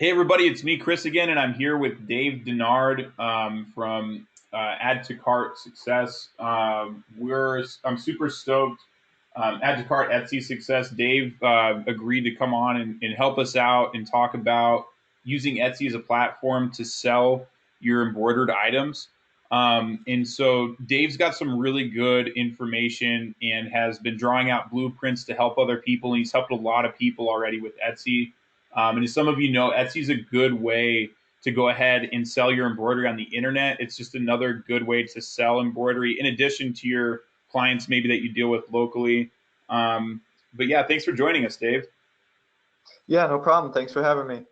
Hey everybody, it's me, Chris again, and I'm here with Dave Denard from Addtocartetsysucsess. I'm super stoked. Addtocartetsysuccess. Dave agreed to come on and help us out and talk about using Etsy as a platform to sell your embroidered items. And so Dave's got some really good information and has been drawing out blueprints to help other people. And he's helped a lot of people already with Etsy. And as some of you know, Etsy is a good way to go ahead and sell your embroidery on the internet. It's just another good way to sell embroidery in addition to your clients maybe that you deal with locally. But yeah, thanks for joining us, Dave. Yeah, no problem. Thanks for having me.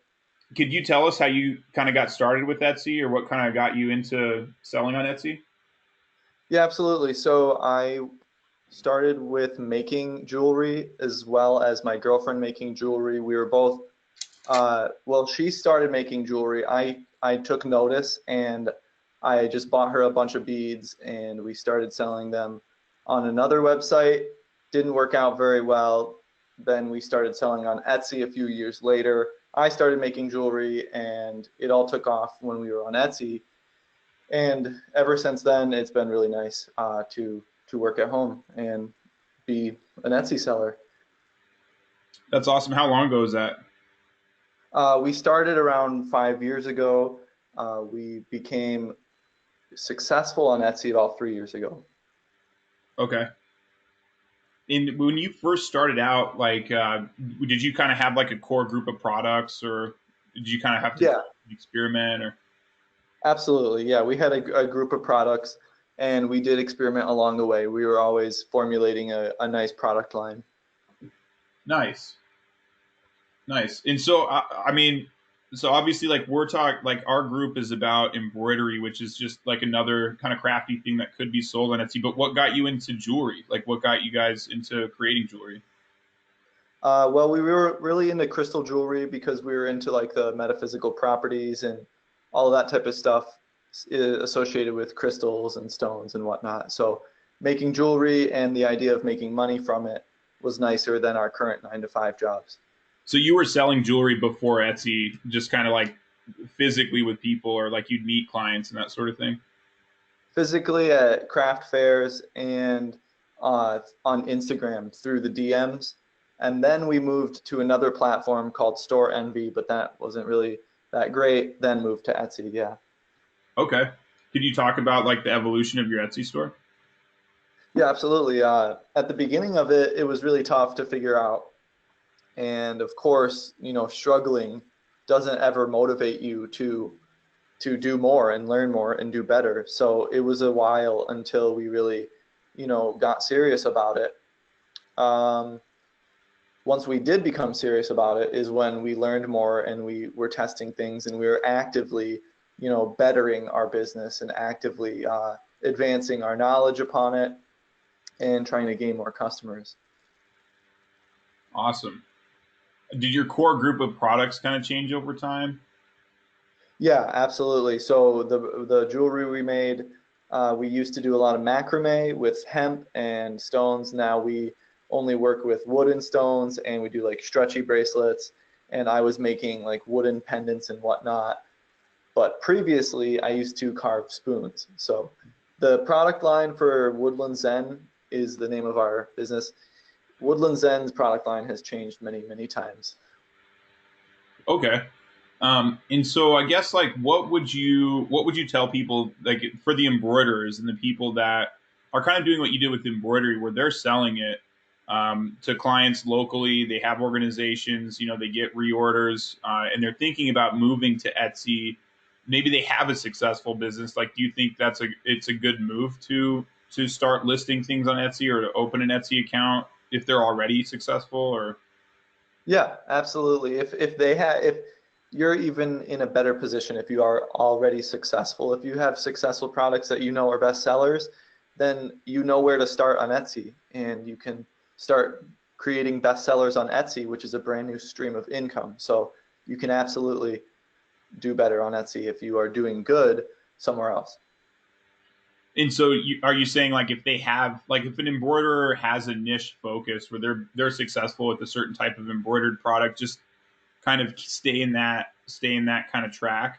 Could you tell us how you kind of got started with Etsy or what kind of got you into selling on Etsy? Yeah, absolutely. So I started with making jewelry as well as my girlfriend making jewelry. We were both, well, she started making jewelry. I took notice and I just bought her a bunch of beads and we started selling them on another website. Didn't work out very well. Then we started selling on Etsy a few years later. I started making jewelry and it all took off when we were on Etsy. And ever since then, it's been really nice to work at home and be an Etsy seller. That's awesome. How long ago was that? We started around 5 years ago. We became successful on Etsy about 3 years ago. Okay. And when you first started out, did you kind of have like a core group of products, or did you kind of have to Yeah, experiment? Or absolutely. Yeah, we had a group of products and we did experiment along the way. We were always formulating a nice product line. nice, nice. And so, I mean, so obviously, like we're talking, like our group is about embroidery, which is just like another kind of crafty thing that could be sold on Etsy. But what got you into jewelry? Like, what got you guys into creating jewelry? Well, we were really into crystal jewelry because we were into like the metaphysical properties and all of that type of stuff associated with crystals and stones and whatnot. So making jewelry and the idea of making money from it was nicer than our current 9 to 5 jobs. So you were selling jewelry before Etsy, just kind of like physically with people, or like you'd meet clients and that sort of thing. Physically at craft fairs and on Instagram through the DMs. And then we moved to another platform called Store Envy, but that wasn't really that great. Then moved to Etsy. Yeah. Okay. Could you talk about like the evolution of your Etsy store? Yeah, absolutely. At the beginning of it, it was really tough to figure out. And of course, struggling doesn't ever motivate you to do more and learn more and do better. So it was a while until we really, got serious about it. Um, Once we did become serious about it is when we learned more and we were testing things and we were actively, bettering our business and actively advancing our knowledge upon it and trying to gain more customers. Awesome. Did your core group of products kind of change over time? Yeah, absolutely. So the jewelry we made, we used to do a lot of macrame with hemp and stones. Now we only work with wooden stones and we do like stretchy bracelets. And I was making like wooden pendants and whatnot. But previously, I used to carve spoons. So the product line for Woodland Zen is the name of our business. Woodland Zen's product line has changed many, many times. Okay. And so I guess like what would you tell people like for the embroiderers and the people that are kind of doing what you did with embroidery where they're selling it to clients locally, they have organizations, they get reorders, and they're thinking about moving to Etsy. Maybe they have a successful business. Like, do you think it's a good move to start listing things on Etsy or to open an Etsy account if they're already successful? Or Yeah, absolutely. If you're even in a better position, if you are already successful, if you have successful products that you know are best sellers, then you know where to start on Etsy and you can start creating best sellers on Etsy, which is a brand new stream of income. So you can absolutely do better on Etsy if you are doing good somewhere else. And so, are you saying like if they have like if an embroiderer has a niche focus where they're successful with a certain type of embroidered product, just kind of stay in that stay in that kind of track?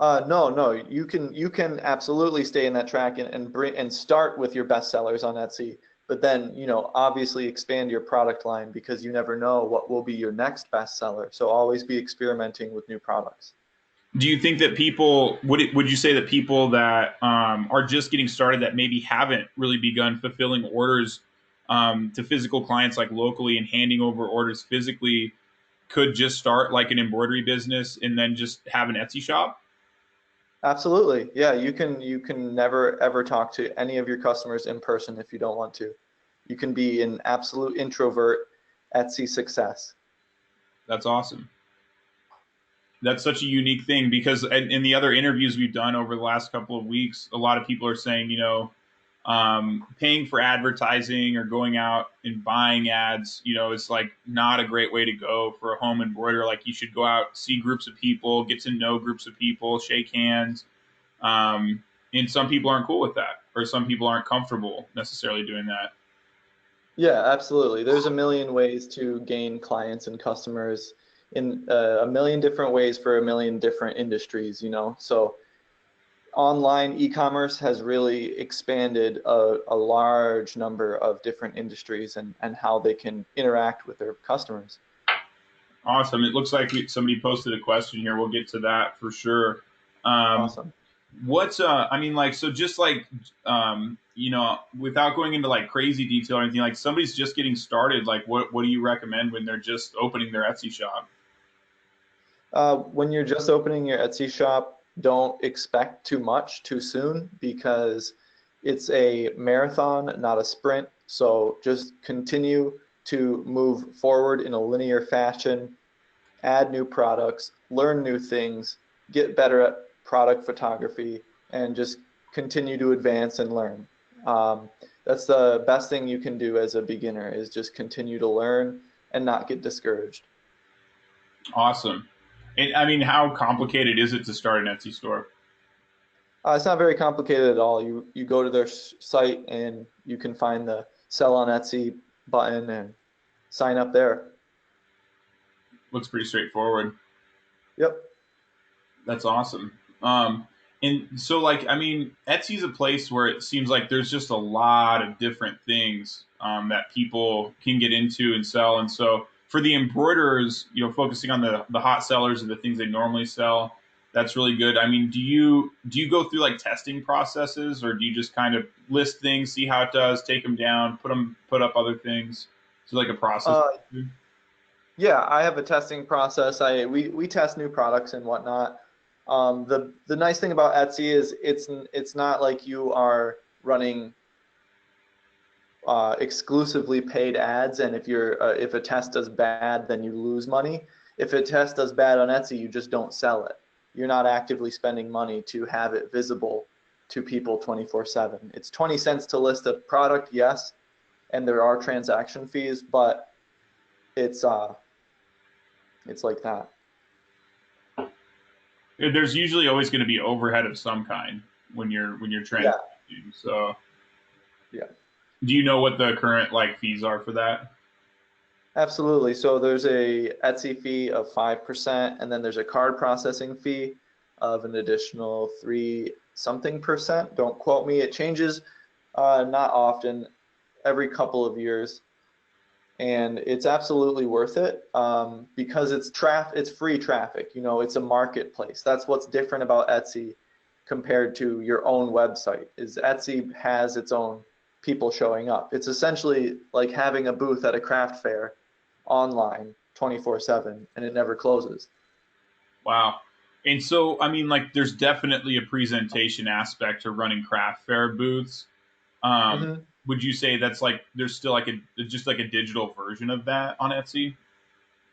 No, you can absolutely stay in that track and bring and start with your best sellers on Etsy, but then, obviously expand your product line because you never know what will be your next bestseller. So always be experimenting with new products. Do you think that people would you say that people that are just getting started that maybe haven't really begun fulfilling orders to physical clients like locally and handing over orders physically could just start like an embroidery business and then just have an Etsy shop? Absolutely. Yeah, you can never ever talk to any of your customers in person if you don't want to. You can be an absolute introvert Etsy success. That's awesome. That's such a unique thing because in the other interviews we've done over the last couple of weeks, a lot of people are saying, paying for advertising or going out and buying ads, it's like not a great way to go for a home embroiderer. Like you should go out, see groups of people, get to know groups of people, shake hands. And some people aren't cool with that, or some people aren't comfortable necessarily doing that. Yeah, absolutely. There's a million ways to gain clients and customers in a million different ways for a million different industries. So online e-commerce has really expanded a large number of different industries and how they can interact with their customers. Awesome. It looks like somebody posted a question here. We'll get to that for sure. Um, Awesome. what's I mean, like, so just like without going into like crazy detail or anything, like somebody's just getting started, like what do you recommend when they're just opening their Etsy shop? When you're just opening your Etsy shop, don't expect too much too soon because it's a marathon, not a sprint. So just continue to move forward in a linear fashion, add new products, learn new things, get better at product photography, and just continue to advance and learn. Um, that's the best thing you can do as a beginner is just continue to learn and not get discouraged. Awesome. And I mean, how complicated is it to start an Etsy store? It's not very complicated at all. You go to their site and you can find the sell on Etsy button and sign up there. Looks pretty straightforward. Yep. That's awesome. And so, like, I mean, Etsy's a place where it seems like there's just a lot of different things that people can get into and sell. And so, for the embroiderers, focusing on the hot sellers and the things they normally sell, that's really good. I mean, do you go through like testing processes, or do you just kind of list things, see how it does, take them down, put up other things? So, like a process. Uh, yeah, I have a testing process. We test new products and whatnot. The nice thing about Etsy is it's not like you are running exclusively paid ads, and if a test does bad, then you lose money. If a test does bad on Etsy, you just don't sell it. You're not actively spending money to have it visible to people 24/7. It's 20 cents to list a product, yes, and there are transaction fees, but it's it's like that. There's usually always going to be overhead of some kind when you're Yeah, transacting. So, yeah. do you know what the current like fees are for that? Absolutely. So there's a Etsy fee of 5%, and then there's a card processing fee of an additional 3 something percent. Don't quote me. It changes not often, every couple of years, and it's absolutely worth it because it's free traffic. It's a marketplace. That's what's different about Etsy compared to your own website. Is Etsy has its own people showing up. It's essentially like having a booth at a craft fair online 24/7 and it never closes. Wow. And so, I mean, like, there's definitely a presentation aspect to running craft fair booths. Um, Hmm. would you say that's like there's still like a just like a digital version of that on Etsy?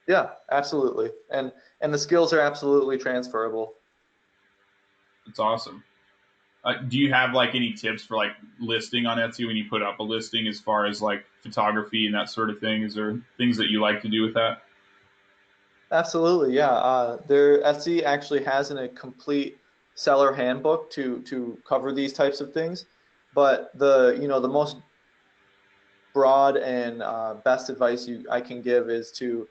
Yeah, absolutely. And the skills are absolutely transferable. It's awesome. Do you have like any tips for like listing on Etsy when you put up a listing as far as like photography and that sort of thing? Is there things that you like to do with that? Absolutely, yeah. Their Etsy actually has a complete seller handbook to cover these types of things. But the most broad and best advice I can give is to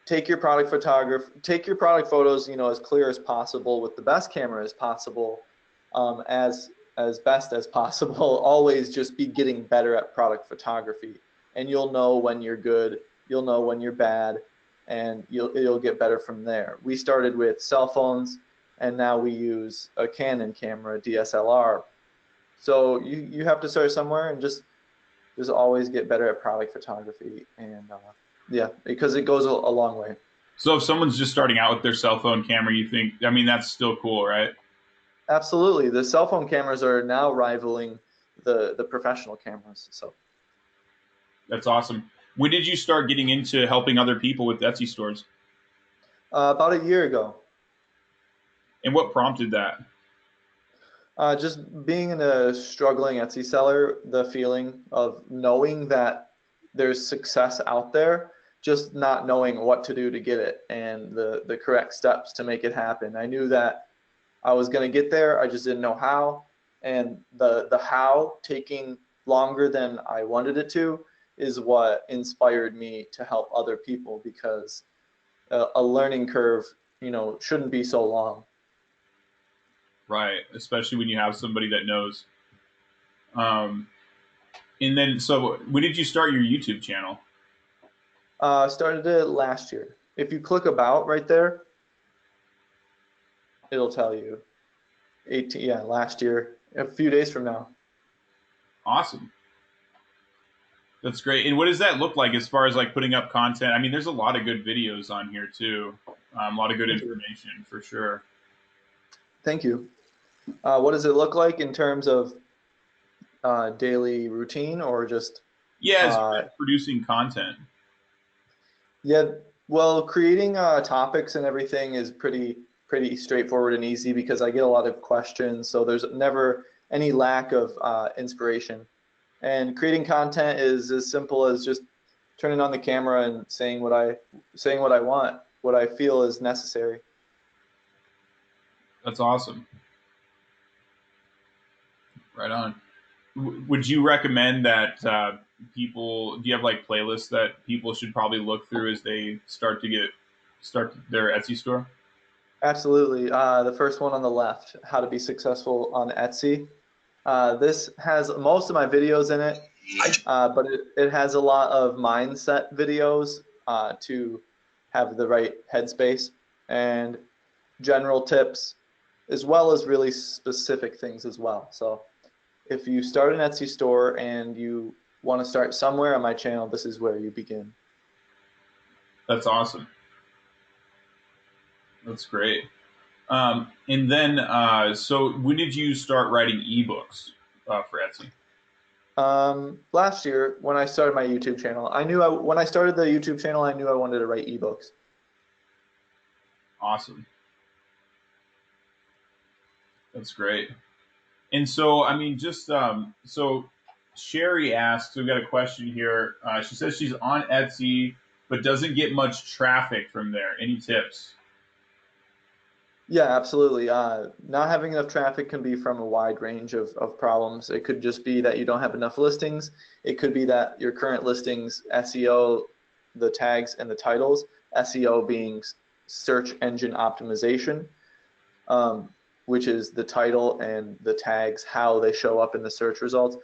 take your product photos, you know, as clear as possible with the best camera as possible, as best as possible. Always just be getting better at product photography, and you'll know when you're good, you'll know when you're bad, and you'll get better from there. We started with cell phones, and now we use a Canon camera, DSLR. So you have to start somewhere, and just always get better at product photography, and yeah, because it goes a long way. So if someone's just starting out with their cell phone camera, you think, I mean, that's still cool, right? Absolutely. The cell phone cameras are now rivaling the professional cameras. So That's awesome. When did you start getting into helping other people with Etsy stores? about a year ago. And what prompted that? Just being a struggling Etsy seller, the feeling of knowing that there's success out there, just not knowing what to do to get it and the correct steps to make it happen. I knew that I was going to get there, I just didn't know how. And the how taking longer than I wanted it to is what inspired me to help other people, because a learning curve, you know, shouldn't be so long. Right, especially when you have somebody that knows. Um, and then, so when did you start your YouTube channel? Started it last year. If you click about right there, it'll tell you 18, yeah, last year, a few days from now. Awesome. That's great. And what does that look like as far as like putting up content? I mean, there's a lot of good videos on here too. A lot of good information for sure. Thank you. What does it look like in terms of daily routine, or just? Yeah, as far as producing content. Yeah, well, creating topics and everything is pretty straightforward and easy, because I get a lot of questions, so there's never any lack of inspiration. And creating content is as simple as just turning on the camera and saying what I want, what I feel is necessary. That's awesome. Right on. Would you recommend that people? Do you have like playlists that people should probably look through as they start their Etsy store? Absolutely. The first one on the left, how to be successful on Etsy. This has most of my videos in it, but it has a lot of mindset videos to have the right headspace, and general tips, as well as really specific things as well. So if you start an Etsy store and you want to start somewhere on my channel, this is where you begin. That's awesome. That's great. And then, so when did you start writing ebooks for Etsy? Last year, when I started my YouTube channel, when I started the YouTube channel, I knew I wanted to write ebooks. Awesome. That's great. And so, I mean, just so Sherry asks, we've got a question here. She says she's on Etsy, but doesn't get much traffic from there. Any tips? Yeah, absolutely. Not having enough traffic can be from a wide range of problems. It could just be that you don't have enough listings. It could be that your current listings, SEO, the tags and the titles, SEO being search engine optimization, which is the title and the tags, how they show up in the search results.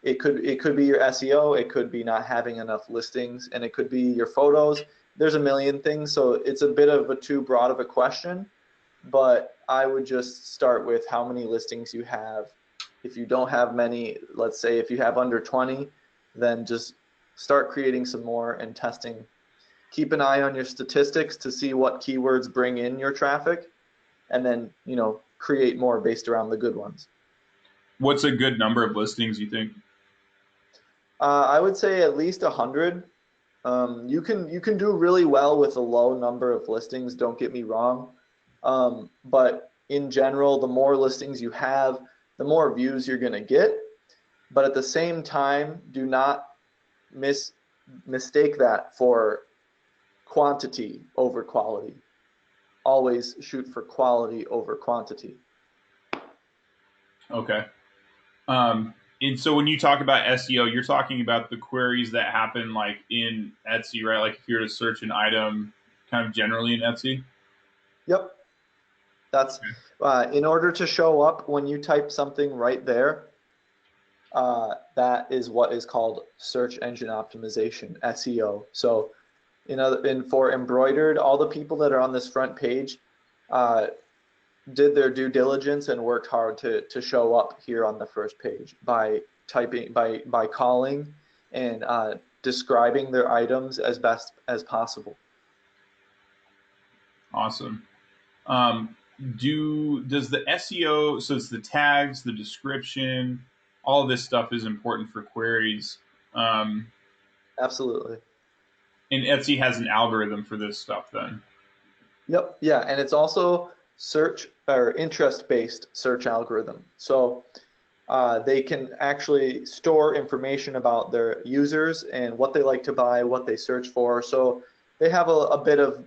It could be your SEO, it could be not having enough listings, and it could be your photos. There's a million things, so it's a bit of a too broad of a question. But I would just start with how many listings you have. If you don't have many, let's say if you have under 20, then just start creating some more and testing. Keep an eye on your statistics to see what keywords bring in your traffic, and then, you know, create more based around the good ones. What's a good number of listings, you think? I would say at least 100. You can do really well with a low number of listings, don't get me wrong. But in general, the more listings you have, the more views you're going to get. But at the same time, do not mistake that for quantity over quality. Always shoot for quality over quantity. Okay. And so when you talk about SEO, you're talking about the queries that happen like in Etsy, right? Like if you're to search an item, kind of generally in Etsy? Yep. That's in order to show up when you type something right there, that is what is called search engine optimization, SEO. So, for embroidered, all the people that are on this front page uh, did their due diligence and worked hard to show up here on the first page by typing, by calling and describing their items as best as possible. Awesome. Does the SEO, so it's the tags, the description, all of this stuff is important for queries. Um, Absolutely. and Etsy has an algorithm for this stuff then. Yep. Yeah, and it's also search or interest-based search algorithm. So they can actually store information about their users and what they like to buy, what they search for. So they have a bit of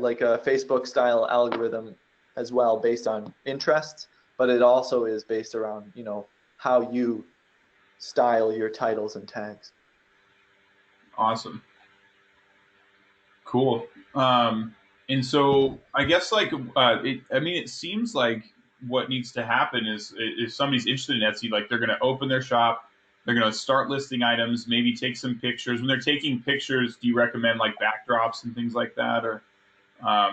like a Facebook style algorithm as well based on interests, but it also is based around, how you style your titles and tags. Awesome. Cool. And so I guess it seems like what needs to happen is if somebody's interested in Etsy, like they're going to open their shop, they're going to start listing items, maybe take some pictures. When they're taking pictures, do you recommend like backdrops and things like that, or?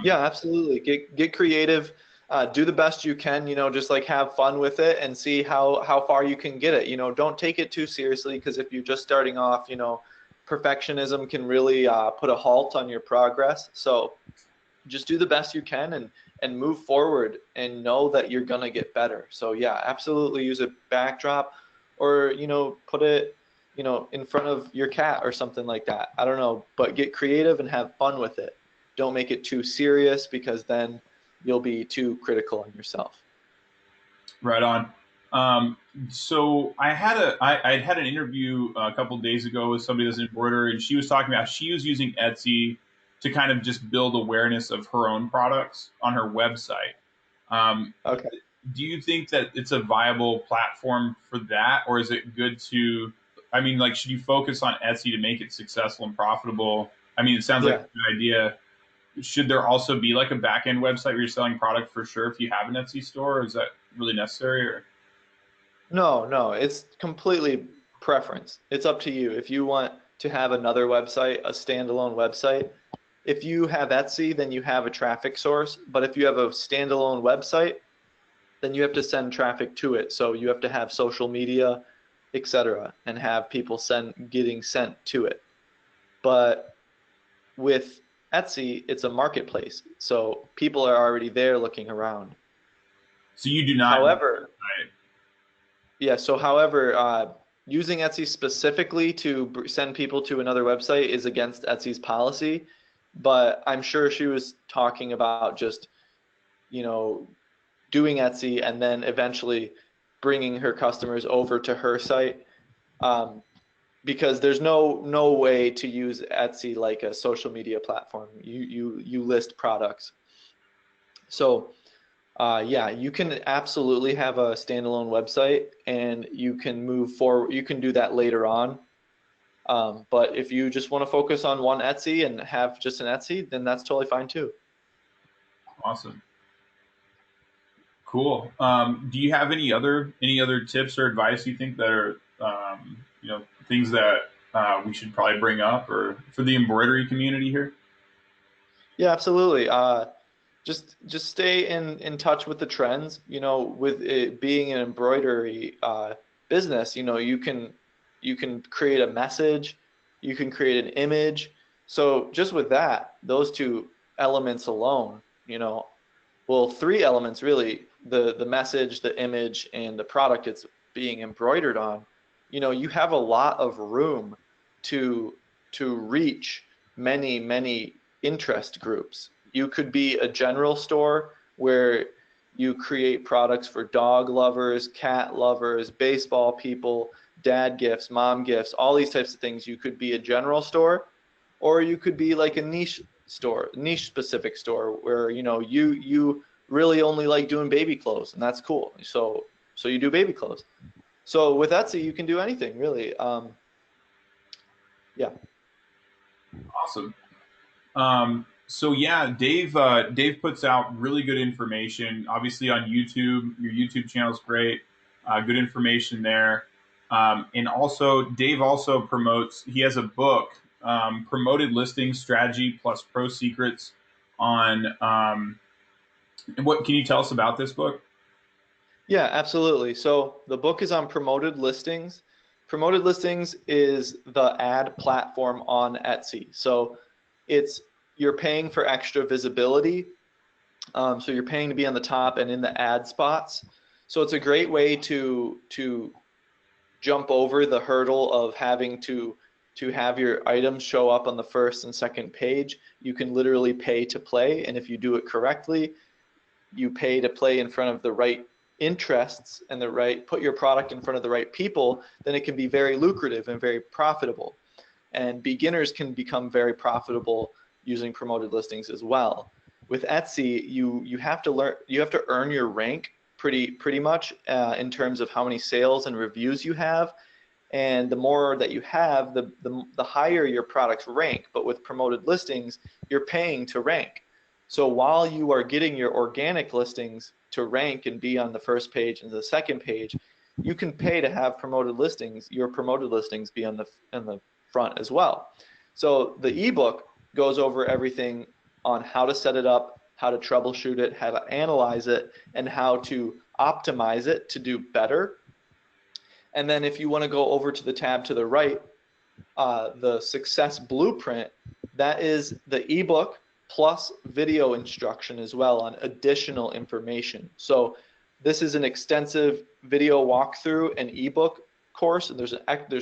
Yeah, absolutely. Get creative. Do the best you can. Just like have fun with it and see how far you can get it. Don't take it too seriously, because if you're just starting off, perfectionism can really put a halt on your progress. So just do the best you can and move forward and know that you're gonna get better. So yeah, absolutely use a backdrop, or put it in front of your cat or something like that. I don't know, but get creative and have fun with it. Don't make it too serious, because then you'll be too critical on yourself. Right on. Um, so I had an interview a couple of days ago with somebody that's an embroiderer, and she was talking about she was using Etsy to kind of just build awareness of her own products on her website. Um, Okay. do you think that it's a viable platform for that, or is it good to? I mean, like, should you focus on Etsy to make it successful and profitable? I mean, it sounds like a Yeah. good idea. Should there also be like a back end website where you're selling product for sure if you have an Etsy store? Or is that really necessary? Or No, no, it's completely preference. It's up to you. If you want to have another website, a standalone website, if you have Etsy, then you have a traffic source. But if you have a standalone website, then you have to send traffic to it. So you have to have social media, etc., and have people getting sent to it. But with Etsy, it's a marketplace. So people are already there looking around. so you do not. However, Right. yeah, using Etsy specifically to send people to another website is against Etsy's policy. But I'm sure she was talking about just, you know, doing Etsy and then eventually bringing her customers over to her site, um, because there's no way to use Etsy like a social media platform. You list products. So yeah, you can absolutely have a standalone website, and you can move forward. You can do that later on. But if you just want to focus on one Etsy and have just an Etsy, then that's totally fine too. Awesome. Cool. Do you have any other tips or advice you think that are things that we should probably bring up or for the embroidery community here? Yeah, absolutely. Just stay in touch with the trends. With it being an embroidery business, you can create a message, you can create an image. So just with that, those two elements alone, well, three elements really: the message, the image, and the product it's being embroidered on. You have a lot of room to reach many interest groups. You could be a general store where you create products for dog lovers, cat lovers, baseball people, dad gifts, mom gifts, all these types of things. You could be a general store, or you could be like a niche store, niche specific store, where you really only like doing baby clothes, and that's cool. So you do baby clothes. So with Etsy, you can do anything really. Yeah. Awesome. So yeah, Dave puts out really good information. Obviously on YouTube, your YouTube channel is great. Good information there. And also, Dave also promotes. He has a book, Promoted Listings Strategy plus Pro Secrets. On and what can you tell us about this book? Yeah, absolutely. So the book is on promoted listings. Promoted listings is the ad platform on Etsy. So it's you're paying for extra visibility. So you're paying to be on the top and in the ad spots. So it's a great way to jump over the hurdle of having to have your items show up on the first and second page. You can literally pay to play, and if you do it correctly, you pay to play in front of the right interests and put your product in front of the right people, then it can be very lucrative and very profitable. And beginners can become very profitable using promoted listings as well. With Etsy, you have to earn your rank pretty much in terms of how many sales and reviews you have. And the more that you have, the higher your products rank. But with promoted listings, you're paying to rank. So while you are getting your organic listings to rank and be on the first page and the second page, you can pay to have your promoted listings be on the front as well. So the ebook goes over everything on how to set it up, how to troubleshoot it, how to analyze it, and how to optimize it to do better. And then if you want to go over to the tab to the right, the success blueprint, that is the ebook plus video instruction as well on additional information. So this is an extensive video walkthrough and ebook course. And there's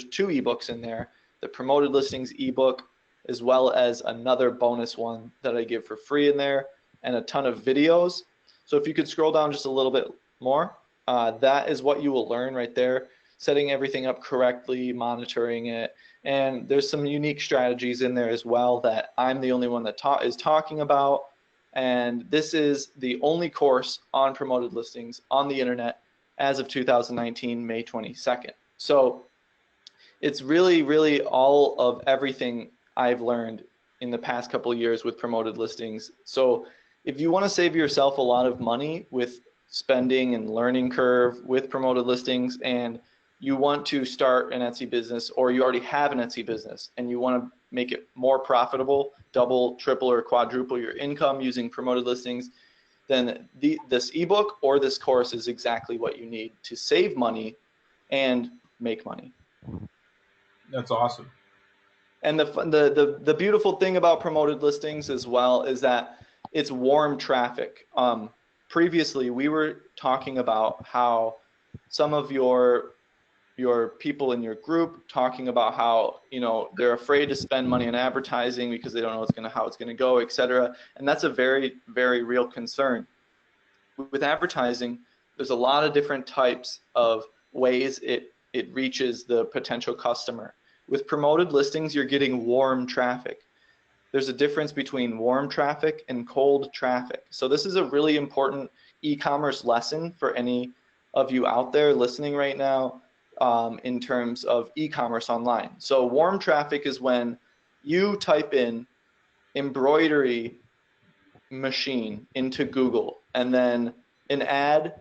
two ebooks in there, the promoted listings ebook, as well as another bonus one that I give for free in there, and a ton of videos. So if you could scroll down just a little bit more, that is what you will learn right there, setting everything up correctly, monitoring it. And there's some unique strategies in there as well that I'm the only one that is talking about. And this is the only course on promoted listings on the internet as of 2019, May 22nd. So it's really, really all of everything I've learned in the past couple of years with promoted listings. So if you want to save yourself a lot of money with spending and learning curve with promoted listings, and you want to start an Etsy business, or you already have an Etsy business and you want to make it more profitable, double, triple, or quadruple your income using promoted listings, then this ebook or this course is exactly what you need to save money and make money. That's awesome. And the beautiful thing about promoted listings as well is that it's warm traffic. Previously, we were talking about how some of your people in your group talking about how they're afraid to spend money on advertising because they don't know how it's gonna go, etc. And that's a very, very real concern. With advertising, there's a lot of different types of ways it reaches the potential customer. With promoted listings, you're getting warm traffic. There's a difference between warm traffic and cold traffic. So this is a really important e-commerce lesson for any of you out there listening right now in terms of e-commerce online. So warm traffic is when you type in embroidery machine into Google, and then an ad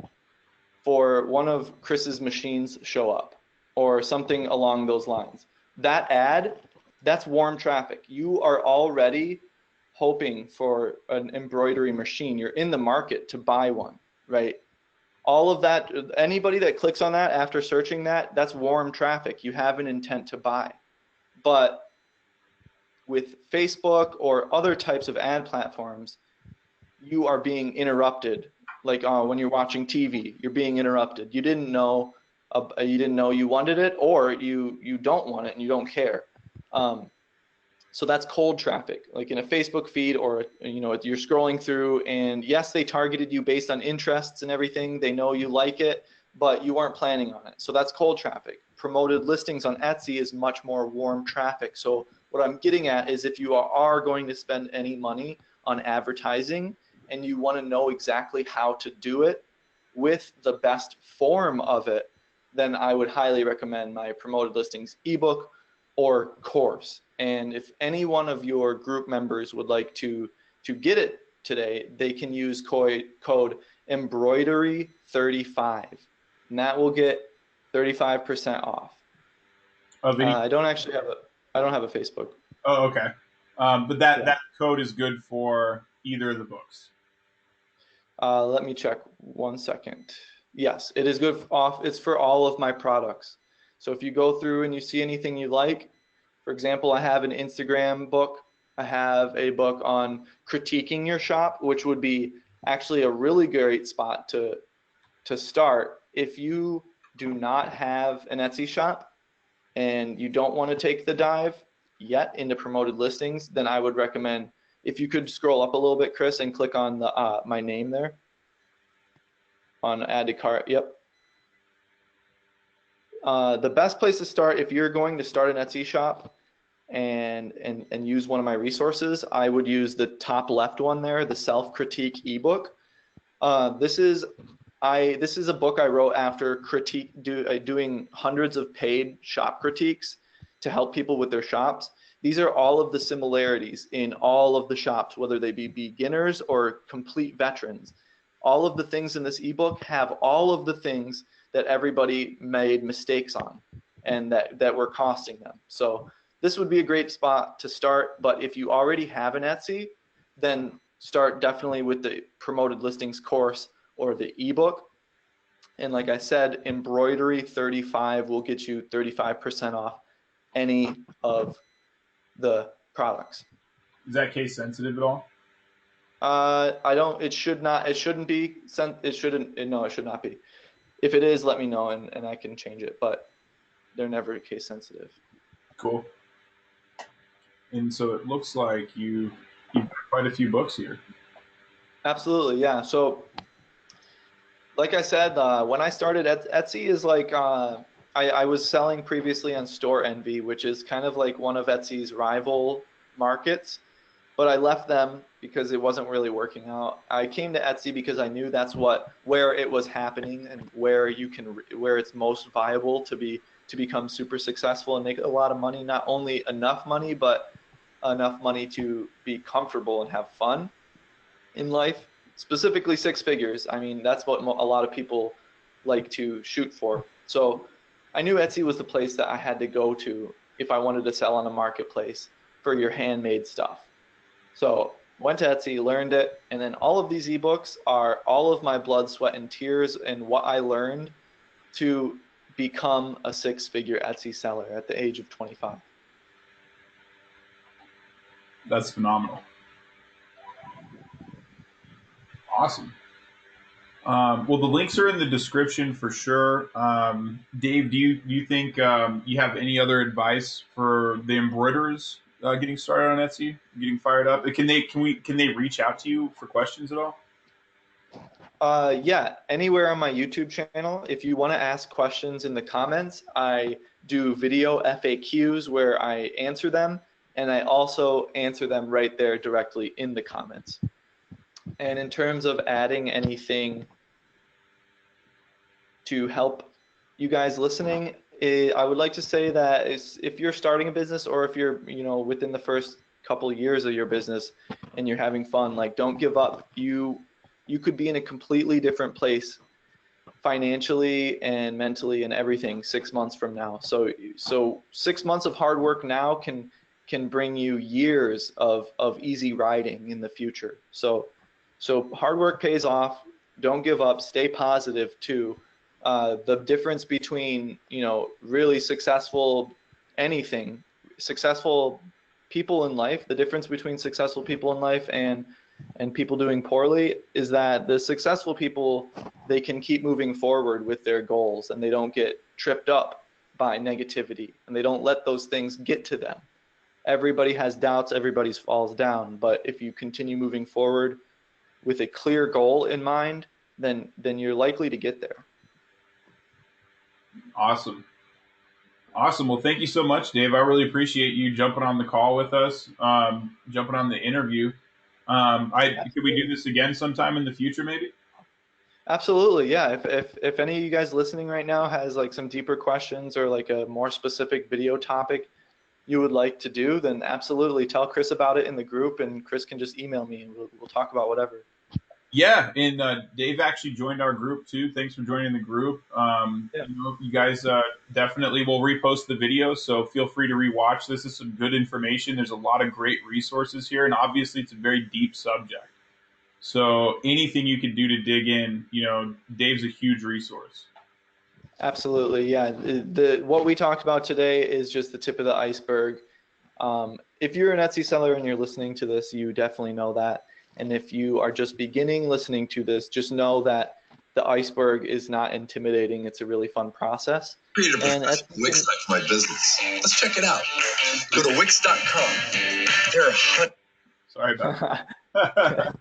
for one of Chris's machines show up, or something along those lines. That ad, that's warm traffic. You are already hoping for an embroidery machine. You're in the market to buy one, right? All of that, anybody that clicks on that after searching that, that's warm traffic. You have an intent to buy. But with Facebook or other types of ad platforms, you are being interrupted. Like when you're watching TV, you're being interrupted. You didn't know you wanted it, or you don't want it and you don't care. So that's cold traffic, like in a Facebook feed, or you're scrolling through, and yes, they targeted you based on interests and everything. They know you like it, but you weren't planning on it. So that's cold traffic. Promoted listings on Etsy is much more warm traffic. So what I'm getting at is, if you are going to spend any money on advertising and you want to know exactly how to do it with the best form of it, then I would highly recommend my promoted listings ebook or course. And if any one of your group members would like to get it today, they can use code embroidery 35, and that will get 35% off. Of any, I don't have a Facebook. oh, okay. But that code is good for either of the books. Let me check 1 second. Yes, it is good off. It's for all of my products. So if you go through and you see anything you like, for example, I have an Instagram book. I have a book on critiquing your shop, which would be actually a really great spot to start. If you do not have an Etsy shop and you don't want to take the dive yet into promoted listings, then I would recommend, if you could scroll up a little bit, Chris, and click on the my name there on add to cart. Yep. The best place to start, if you're going to start an Etsy shop and use one of my resources, I would use the top left one there, the self-critique ebook. This is a book I wrote after doing hundreds of paid shop critiques to help people with their shops. These are all of the similarities in all of the shops, whether they be beginners or complete veterans. All of the things in this ebook have all of the things that everybody made mistakes on and that were costing them. So this would be a great spot to start. But if you already have an Etsy, then start definitely with the promoted listings course or the ebook. And like I said, embroidery 35 will get you 35% off any of the products. Is that case sensitive at all? It should not be. It should not be. If it is, let me know and I can change it, but they're never case sensitive. Cool. And so it looks like you've got quite a few books here. Absolutely, yeah. So like I said, when I started Etsy is like, I was selling previously on Store Envy, which is kind of like one of Etsy's rival markets, but I left them because it wasn't really working out. I came to Etsy because I knew that's where it was happening and where it's most viable to become super successful and make a lot of money. Not only enough money, but enough money to be comfortable and have fun in life. Specifically 6 figures. I mean, that's what a lot of people like to shoot for. So I knew Etsy was the place that I had to go to if I wanted to sell on a marketplace for your handmade stuff. So went to Etsy, learned it, and then all of these ebooks are all of my blood, sweat, and tears and what I learned to become a 6-figure Etsy seller at the age of 25. That's phenomenal. Awesome. Well, the links are in the description for sure. Dave, do you think you have any other advice for the embroiderers getting started on Etsy, getting fired up? Can they reach out to you for questions at all? Yeah, anywhere on my YouTube channel. If you want to ask questions in the comments, I do video FAQs where I answer them, and I also answer them right there directly in the comments. And in terms of adding anything to help you guys listening, I would like to say that if you're starting a business or if you're within the first couple of years of your business and you're having fun, like, don't give up. You could be in a completely different place financially and mentally and everything 6 months from now. So 6 months of hard work now can bring you years of easy riding in the future. So hard work pays off. Don't give up. Stay positive too. The difference between really successful people in life, the difference between successful people in life and people doing poorly is that the successful people, they can keep moving forward with their goals and they don't get tripped up by negativity and they don't let those things get to them. Everybody has doubts, everybody falls down, but if you continue moving forward with a clear goal in mind, then you're likely to get there. Awesome. Well, thank you so much, Dave. I really appreciate you jumping on the call with us, jumping on the interview. Could we do this again sometime in the future, maybe? Absolutely, yeah. If any of you guys listening right now has like some deeper questions or like a more specific video topic you would like to do, then absolutely tell Chris about it in the group, and Chris can just email me and we'll talk about whatever. Yeah, and Dave actually joined our group too. Thanks for joining the group. Yeah. You guys definitely will repost the video, so feel free to rewatch. This is some good information. There's a lot of great resources here, and obviously it's a very deep subject. So anything you can do to dig in, Dave's a huge resource. Absolutely, yeah. What we talked about today is just the tip of the iceberg. If you're an Etsy seller and you're listening to this, you definitely know that. And if you are just beginning listening to this, just know that the iceberg is not intimidating. It's a really fun process. Create a professional Wix site for my business. Let's check it out. Go to Wix.com. There are Sorry about that.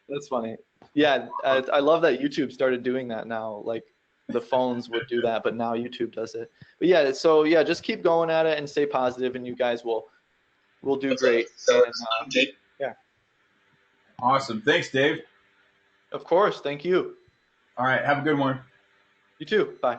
That's funny. Yeah, I love that YouTube started doing that now. Like the phones would do that, but now YouTube does it. But yeah, so yeah, just keep going at it and stay positive, and you guys will do great. And, yeah. Awesome. Thanks, Dave. Of course. Thank you. All right. Have a good one. You too. Bye.